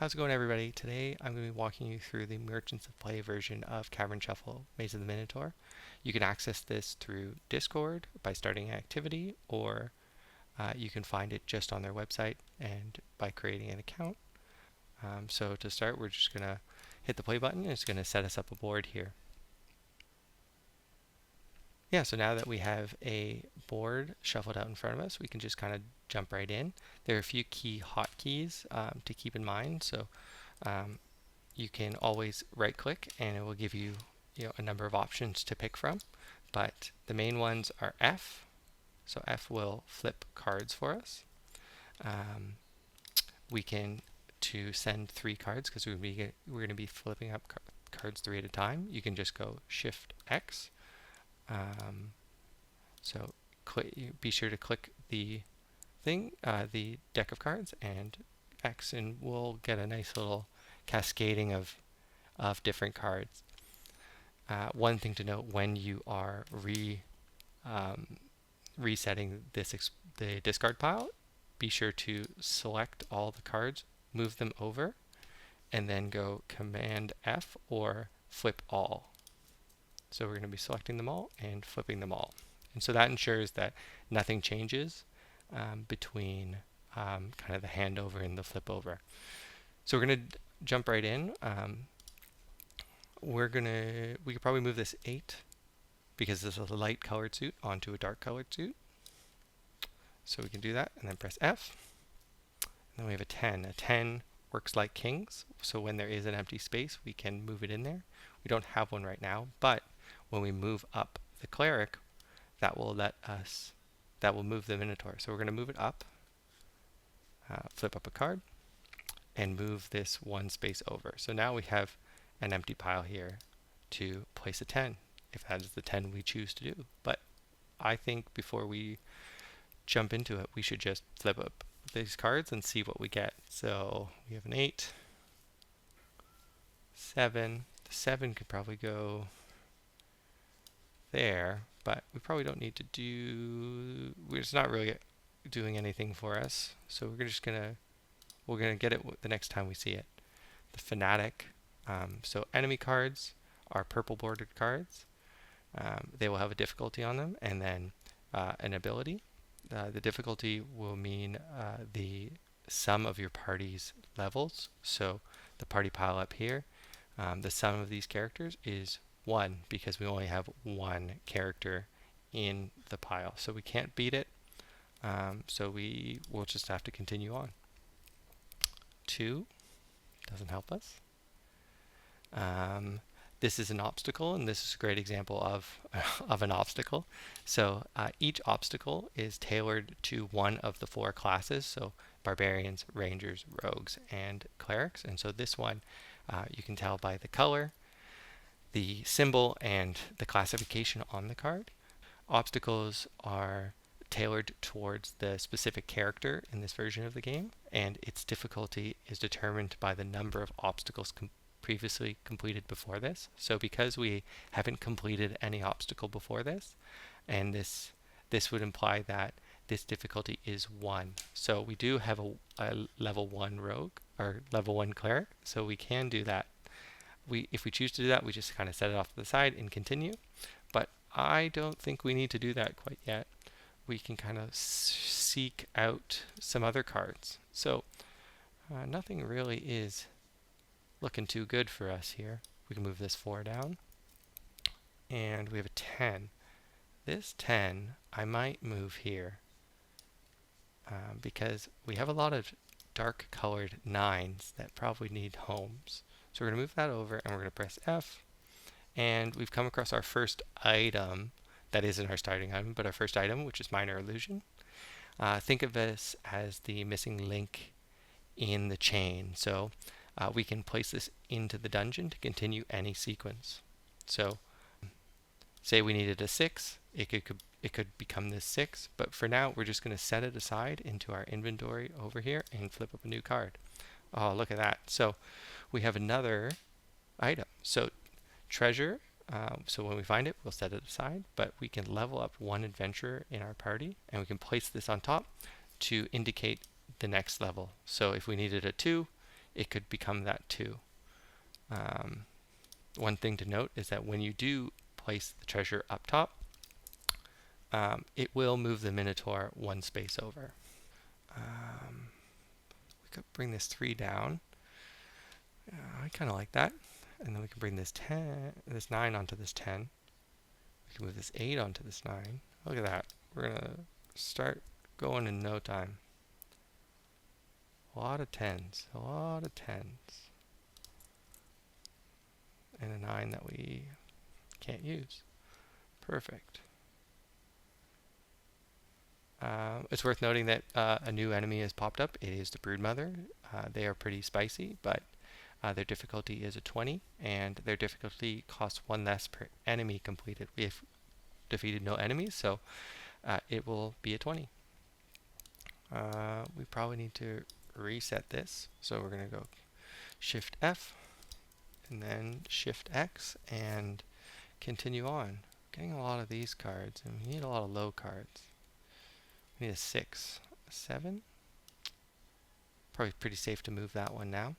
How's it going, everybody? Today I'm going to be walking you through the Merchants of Play version of Cavern Shuffle, Maze of the Minotaur. You can access this through Discord by starting an activity, or you can find it just on their website and by creating an account. So to start, we're just going to hit the play button, and it's going to set us up a board here. Yeah, so now that we have a board shuffled out in front of us, we can just kind of jump right in. There are a few key hotkeys to keep in mind. So you can always right click and it will give you, a number of options to pick from. But the main ones are F. So F will flip cards for us. We can to send 3 cards, because we're going to be flipping up cards 3 at a time. You can just go Shift X. So be sure to click the the deck of cards and X, and we'll get a nice little cascading of different cards. One thing to note when you are resetting the discard pile, be sure to select all the cards, move them over, and then go Command F or flip all. So we're going to be selecting them all and flipping them all. And so that ensures that nothing changes between kind of the handover and the flip over. So we're going to jump right in. We could probably move this 8 because this is a light colored suit onto a dark colored suit. So we can do that and then press F. And then we have a 10. A 10 works like kings. So when there is an empty space, we can move it in there. We don't have one right now, but when we move up the cleric, that will move the Minotaur. So we're going to move it up, flip up a card, and move this 1 space over. So now we have an empty pile here to place a 10, if that is the 10 we choose to do. But I think before we jump into it, we should just flip up these cards and see what we get. So we have an 8, 7. The 7 could probably go there, but we probably don't need to do, it's not really doing anything for us. So we're gonna get it the next time we see it. The Fanatic. So enemy cards are purple bordered cards. They will have a difficulty on them, and then an ability. The difficulty will mean the sum of your party's levels. So the party pile up here, the sum of these characters is 1, because we only have 1 character in the pile. So we can't beat it. So we will just have to continue on. 2 doesn't help us. This is an obstacle, and this is a great example of an obstacle. So each obstacle is tailored to one of the 4 classes, so barbarians, rangers, rogues, and clerics. And so this one, you can tell by the color, the symbol, and the classification on the card. Obstacles are tailored towards the specific character in this version of the game, and its difficulty is determined by the number of obstacles previously completed before this. So because we haven't completed any obstacle before this, and this would imply that this difficulty is 1. So we do have a level 1 rogue or level 1 cleric, so we can do that. If we choose to do that, we just kind of set it off to the side and continue. But I don't think we need to do that quite yet. We can kind of seek out some other cards. So nothing really is looking too good for us here. We can move this 4 down. And we have a 10. This 10 I might move here because we have a lot of dark colored 9s that probably need homes. So we're going to move that over, and we're going to press F. And we've come across our first item that isn't our starting item, but our first item, which is Minor Illusion. Think of this as the missing link in the chain. So we can place this into the dungeon to continue any sequence. So say we needed a 6, it could become this 6, but for now we're just going to set it aside into our inventory over here and flip up a new card. Oh, look at that. So we have another item. So treasure, so when we find it, we'll set it aside, but we can level up 1 adventurer in our party, and we can place this on top to indicate the next level. So if we needed a 2, it could become that too. One thing to note is that when you do place the treasure up top, it will move the Minotaur one space over. We could bring this 3 down. I kind of like that. And then we can bring this 9 onto this 10. We can move this 8 onto this 9. Look at that. We're going to start going in no time. A lot of 10s. A lot of 10s. And a 9 that we can't use. Perfect. It's worth noting that a new enemy has popped up. It is the Broodmother. They are pretty spicy, but their difficulty is a 20, and their difficulty costs 1 less per enemy completed. We have defeated no enemies, so it will be a 20. We probably need to reset this, so we're going to go Shift F, and then Shift X, and continue on. Getting a lot of these cards, and we need a lot of low cards. We need a 6. A 7? Probably pretty safe to move that one now.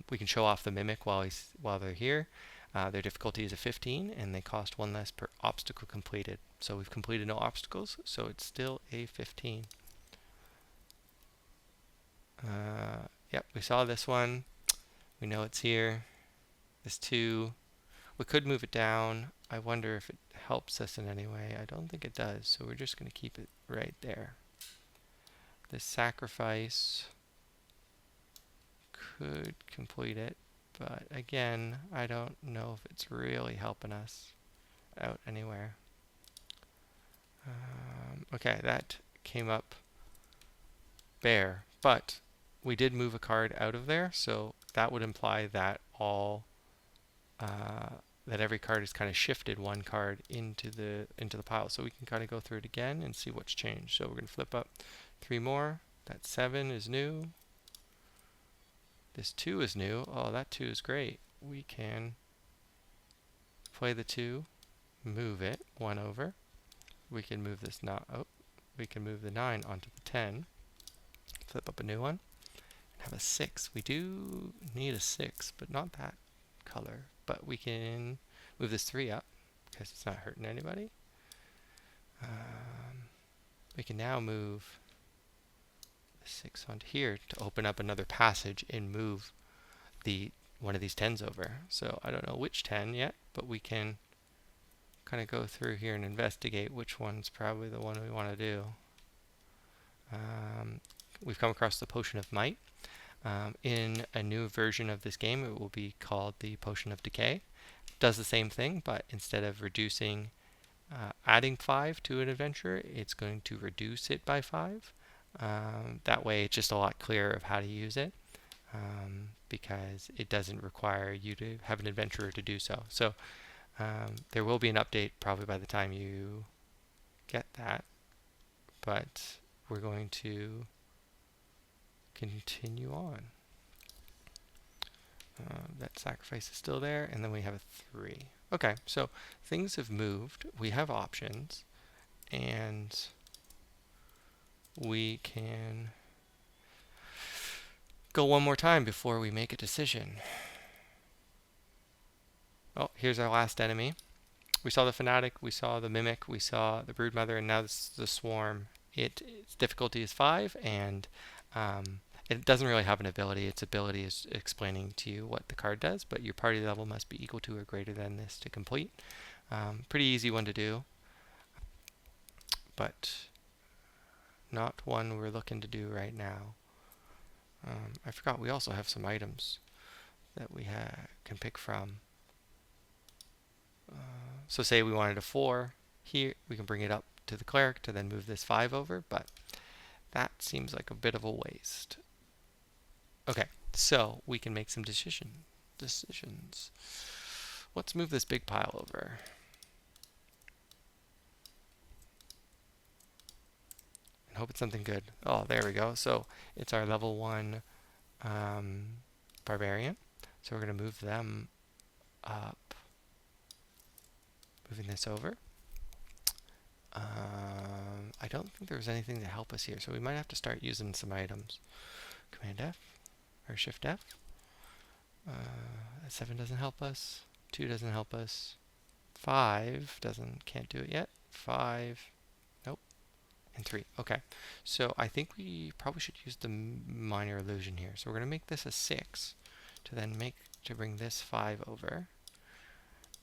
We can show off the Mimic while they're here. Their difficulty is a 15, and they cost 1 less per obstacle completed. So we've completed no obstacles, so it's still a 15. Yep, we saw this one. We know it's here. This 2. We could move it down. I wonder if it helps us in any way. I don't think it does, so we're just going to keep it right there. This sacrifice could complete it, but again, I don't know if it's really helping us out anywhere. Okay, that came up bare, but we did move a card out of there, so that would imply that that every card is kind of shifted 1 card into the pile. So we can kind of go through it again and see what's changed. So we're going to flip up 3 more. That 7 is new. This 2 is new. Oh, that 2 is great. We can play the 2, move it 1 over. We can move this we can move the 9 onto the 10. Flip up a new one. And have a 6. We do need a 6, but not that color. But we can move this 3 up because it's not hurting anybody. We can now move the 6 onto here to open up another passage and move one of these 10s over. So I don't know which 10 yet, but we can kind of go through here and investigate which one's probably the one we want to do. We've come across the Potion of Might. In a new version of this game, it will be called the Potion of Decay. It does the same thing, but instead of adding 5 to an adventure, it's going to reduce it by 5. That way it's just a lot clearer of how to use it, because it doesn't require you to have an adventurer to do so. So there will be an update probably by the time you get that, but we're going to continue on. That sacrifice is still there, and then we have a 3. Okay, so things have moved. We have options, and we can go one more time before we make a decision. Oh, here's our last enemy. We saw the Fanatic, we saw the Mimic, we saw the Broodmother, and now this is the Swarm. Its difficulty is 5, and it doesn't really have an ability. Its ability is explaining to you what the card does, but your party level must be equal to or greater than this to complete. Pretty easy one to do, but not one we're looking to do right now. I forgot we also have some items that we can pick from. So say we wanted a 4 here, we can bring it up to the Cleric to then move this 5 over, but that seems like a bit of a waste. Okay, so we can make some decisions. Let's move this big pile over. And hope it's something good. Oh, there we go. So it's our level 1 Barbarian. So we're going to move them up. Moving this over. I don't think there was anything to help us here, so we might have to start using some items. Command F. or Shift F. 7 doesn't help us. 2 doesn't help us. 5 can't do it yet. 5, nope. And 3. Okay, so I think we probably should use the minor illusion here. So we're going to make this a 6 to then bring this 5 over.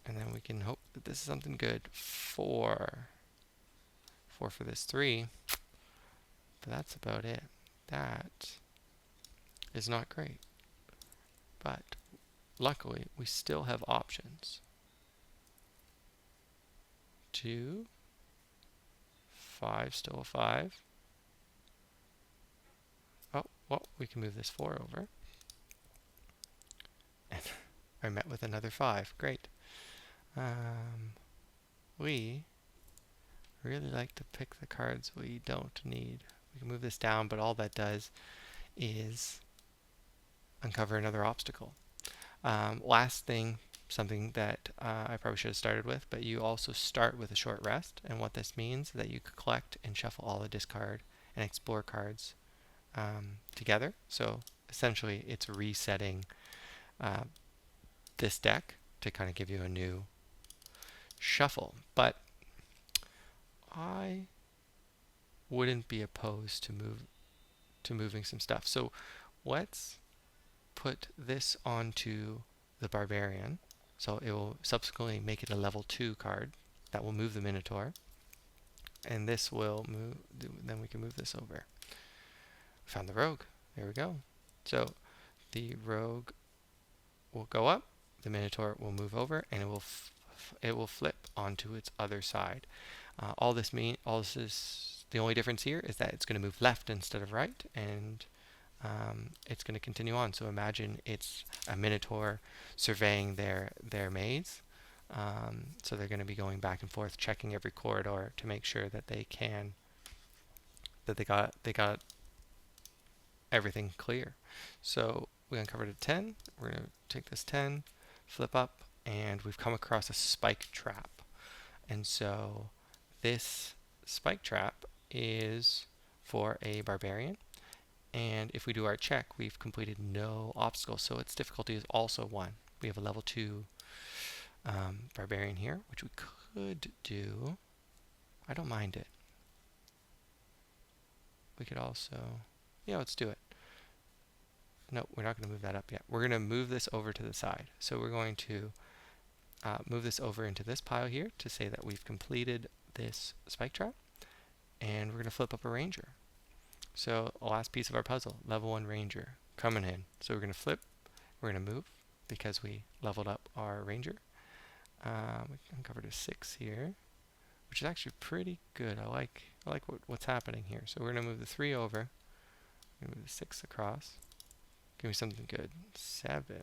And then we can hope that this is something good. 4. 4 for this 3. But that's about it. That is not great. But luckily, we still have options. 2, 5, still a 5. Oh, well, we can move this 4 over. And I met with another 5. Great. We really like to pick the cards we don't need. We can move this down, but all that does is uncover another obstacle. Last thing, something that I probably should have started with, but you also start with a short rest, and what this means is that you could collect and shuffle all the discard and explore cards together. So essentially it's resetting this deck to kind of give you a new shuffle. But I wouldn't be opposed to moving some stuff. So let's put this onto the Barbarian. So it will subsequently make it a level 2 card that will move the Minotaur. And this will move, then we can move this over. Found the Rogue. There we go. So the Rogue will go up, the Minotaur will move over, and it will flip onto its other side. The only difference here is that it's going to move left instead of right, and it's going to continue on. So imagine it's a Minotaur surveying their maze. So they're going to be going back and forth, checking every corridor to make sure that they got everything clear. So we uncovered a 10. We're going to take this 10, flip up, and we've come across a spike trap. And so this spike trap is for a Barbarian. And if we do our check, we've completed no obstacles. So its difficulty is also 1. We have a level 2 Barbarian here, which we could do. I don't mind it. We could also, yeah, let's do it. No, we're not going to move that up yet. We're going to move this over to the side. So we're going to move this over into this pile here to say that we've completed this spike trap. And we're going to flip up a Ranger. So the last piece of our puzzle, level 1 Ranger, coming in. So we're going to flip, we're going to move because we leveled up our Ranger. We uncovered a 6 here, which is actually pretty good. I like what's happening here. So we're going to move the 3 over, we're going to move the 6 across. Give me something good. 7.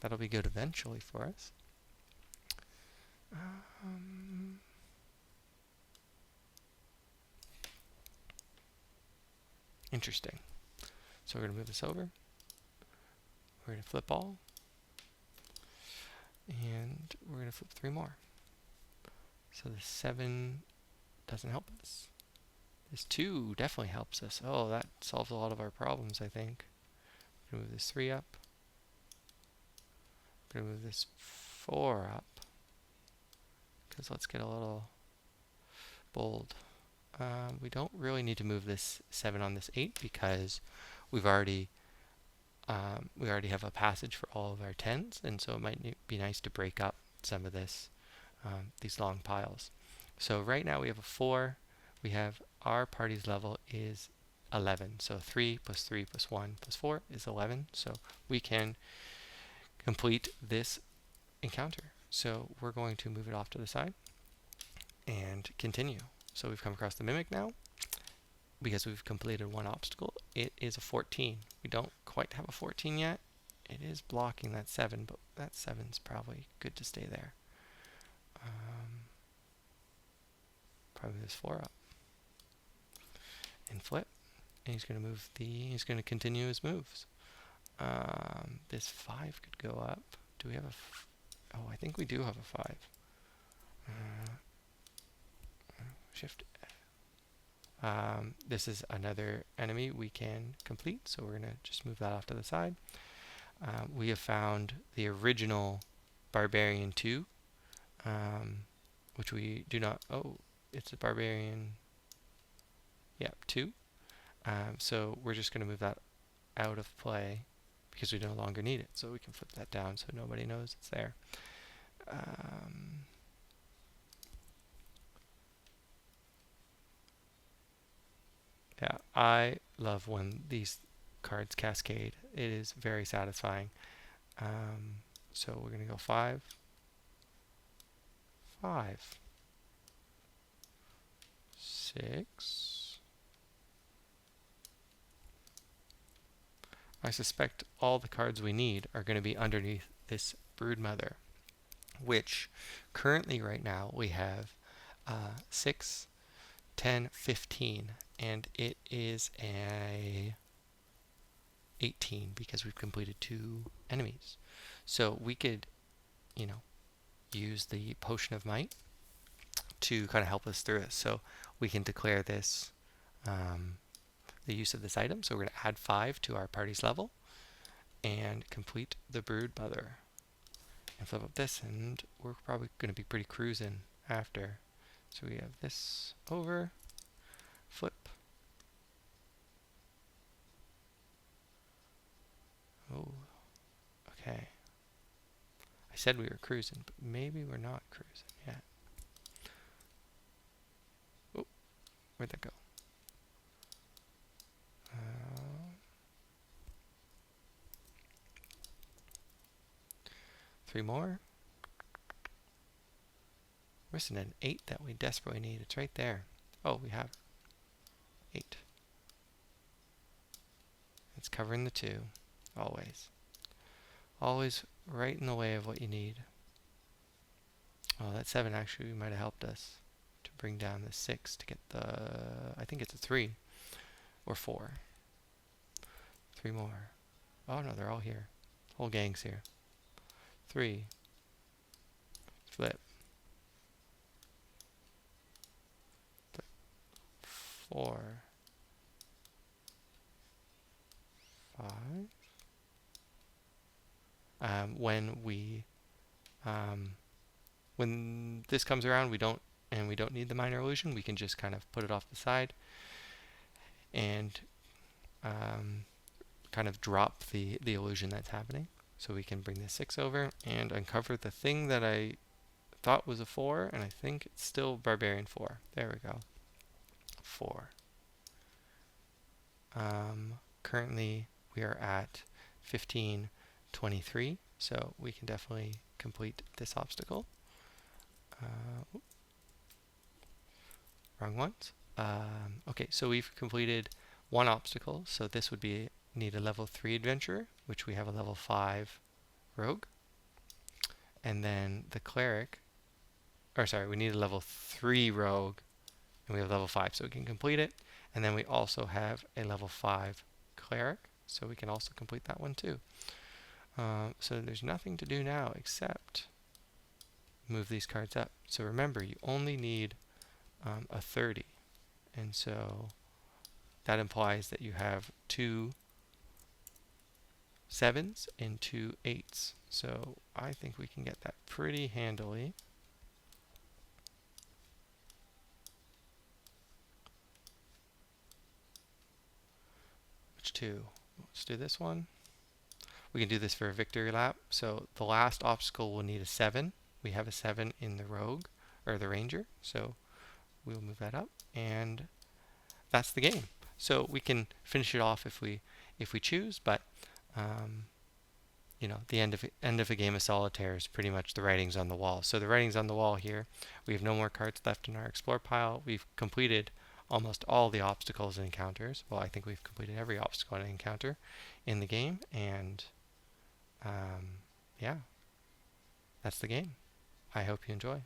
That'll be good eventually for us. Interesting. So we're going to move this over. We're going to flip all. And we're going to flip 3 more. So the 7 doesn't help us. This 2 definitely helps us. Oh, that solves a lot of our problems, I think. We're going to move this 3 up. We're going to move this 4 up. Because let's get a little bold. We don't really need to move this 7 on this 8 because we already have a passage for all of our 10s, and so it might be nice to break up some of these long piles. So right now we have a 4. We have our party's level is 11. So 3 plus 3 plus 1 plus 4 is 11. So we can complete this encounter. So we're going to move it off to the side and continue. So we've come across the Mimic now. Because we've completed 1 obstacle, it is a 14. We don't quite have a 14 yet. It is blocking that 7, but that 7's probably good to stay there. Probably this 4 up. And flip. And he's going to continue his moves. This 5 could go up. Do we have a oh, I think we do have a 5. Shift F. This is another enemy we can complete, so we're going to just move that off to the side. We have found the original Barbarian 2, which we do not... Oh, it's a Barbarian... Yep, 2. So we're just going to move that out of play because we no longer need it. So we can flip that down so nobody knows it's there. Yeah, I love when these cards cascade. It is very satisfying. So we're going to go 5, 5, 6. I suspect all the cards we need are going to be underneath this Broodmother, which currently right now we have 6, 10, 15, and it is a 18 because we've completed 2 enemies. So we could, use the Potion of Might to kind of help us through it. So we can declare this the use of this item. So we're going to add 5 to our party's level and complete the Broodmother. And flip up this, and we're probably going to be pretty cruising after. So we have this over, flip. Oh, okay. I said we were cruising, but maybe we're not cruising yet. Oh, where'd that go? 3 more. We're missing an 8 that we desperately need. It's right there. Oh, we have 8. It's covering the 2. Always. Always right in the way of what you need. Oh, that 7 actually might have helped us to bring down the 6 to get the... I think it's a 3 or 4. 3 more. Oh no, they're all here. Whole gang's here. 3. Flip. 4. 5. When this comes around, we don't need the minor illusion. We can just kind of put it off the side and kind of drop the illusion that's happening. So we can bring the 6 over and uncover the thing that I thought was a 4, and I think it's still Barbarian 4. There we go. 4. Currently we are at 1523, so we can definitely complete this obstacle. Wrong ones. Okay, so we've completed 1 obstacle, so this would be need a level 3 adventurer, which we have a level 5 rogue. And then the cleric, or sorry, we need a level 3 rogue, and we have level 5, so we can complete it. And then we also have a level 5 cleric, so we can also complete that one too. So there's nothing to do now except move these cards up. So remember, you only need a 30, and so that implies that you have 2 7s and 2 8s. So I think we can get that pretty handily. Which 2? Let's do this one. We can do this for a victory lap. So the last obstacle will need a 7. We have a 7 in the rogue, or the ranger, so we'll move that up, and that's the game. So we can finish it off if we choose, but the end of a game of Solitaire is pretty much the writing's on the wall. So the writing's on the wall here. We have no more cards left in our explore pile. We've completed almost all the obstacles and encounters. Well, I think we've completed every obstacle and encounter in the game, and yeah, that's the game. I hope you enjoy.